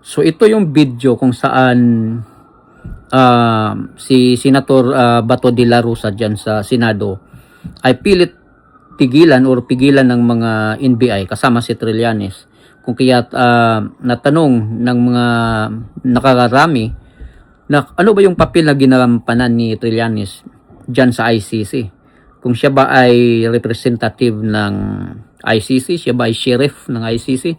So ito yung video kung saan si Senator Bato de la Rosa dyan sa Senado ay pilit pigilan ng mga NBI kasama si Trillanes. Kung kaya natanong ng mga nakararami na ano ba yung papel na ginagampanan ni Trillanes dyan sa ICC. Kung siya ba ay representative ng ICC, siya ba ay sheriff ng ICC,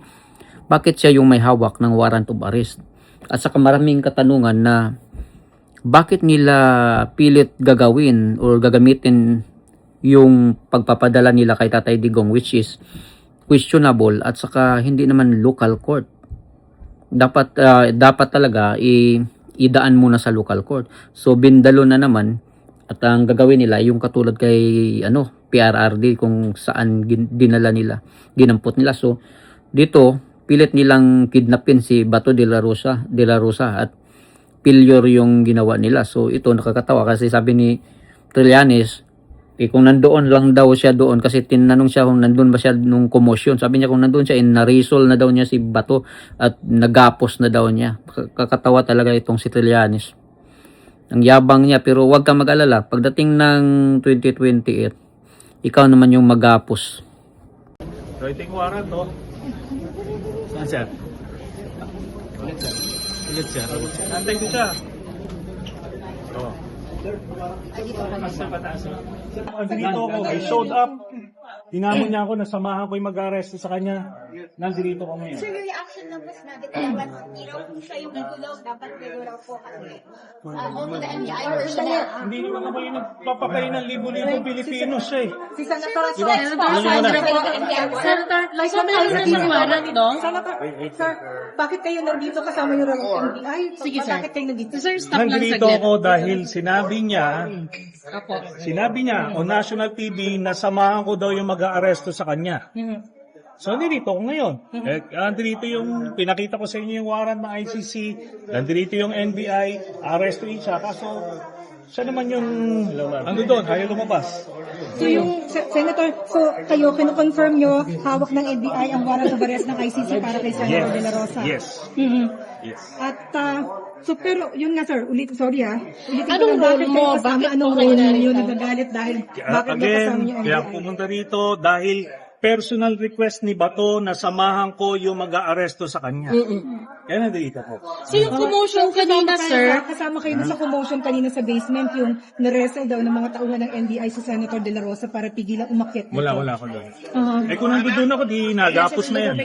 bakit siya yung may hawak ng warrant of arrest? At saka maraming katanungan na bakit nila pilit gagawin or gagamitin yung pagpapadala nila kay Tatay Digong, which is questionable, at saka hindi naman local court. Dapat talaga idaan muna sa local court. So bindalo na naman, at ang gagawin nila yung katulad kay PRRD kung saan ginampot nila. So dito pilit nilang kidnapin si Bato de la Rosa at failure yung ginawa nila. So ito nakakatawa kasi sabi ni Trillanes, kung nandoon lang daw siya doon, kasi tinanong siya kung nandoon ba siya nung commotion. Sabi niya kung nandoon siya, narisol na daw niya si Bato at nagapos na daw niya. Kakatawa talaga itong si Trillanes. Ang yabang niya, pero huwag kang mag-alala. Pagdating ng 2028, ikaw naman yung magapos. So, iting warrant, no? Saan siya? Ulit siya. Antay ko siya. Oo. Nandito ako, I showed up. Tinamon niya ako, nasamahan ko yung mag-arresto sa kanya. Nandito ko ngayon. Sir, yung reaction ng mas natin, dapat siya yung gulaw, dapat gulaw po kasi. The NBI version na. Hindi naman ako yung nagpapakain ng libo-libong Pilipino siya eh. Si Senator Sir, bakit kayo nandito kasama yung NBI? Sige, sir. Bakit kayo nandito? Sir, stop lang Nandito saglit. ako dahil sinabi niya on national TV na samahan ko daw yung mag-aaresto sa kanya. So, nandito ako ngayon. Nandito yung, pinakita ko sa inyo yung warrant ng ICC, nandito yung NBI, arrestuin siya. Kaso, siya naman yung, ano doon, ayaw lumabas. So yung, Senator, so kayo, kino-confirm nyo, hawak ng NBI ang warrant of arrest ng ICC para kay Senator de la Rosa? Yes. Yes. At, so pero, yun nga sir, sorry ulitin ko Anong lang, bakit role kayo mo? kasama, Bakit anong po role kayo ninyo nagagalit dahil, bakit nyo kasama yung Kaya NBI? pumunta dito dahil personal request ni Bato na samahan ko yung mag-aaresto sa kanya. Kaya nandito po. So yung commotion kanina, sir, Kasama kayo na sa commotion kanina sa basement, yung naresel daw ng mga tauhan ng NBI sa Senator de la Rosa para pigilan umakyat. Wala ako doon. Eh kung nandun ako, di nagapos na yan.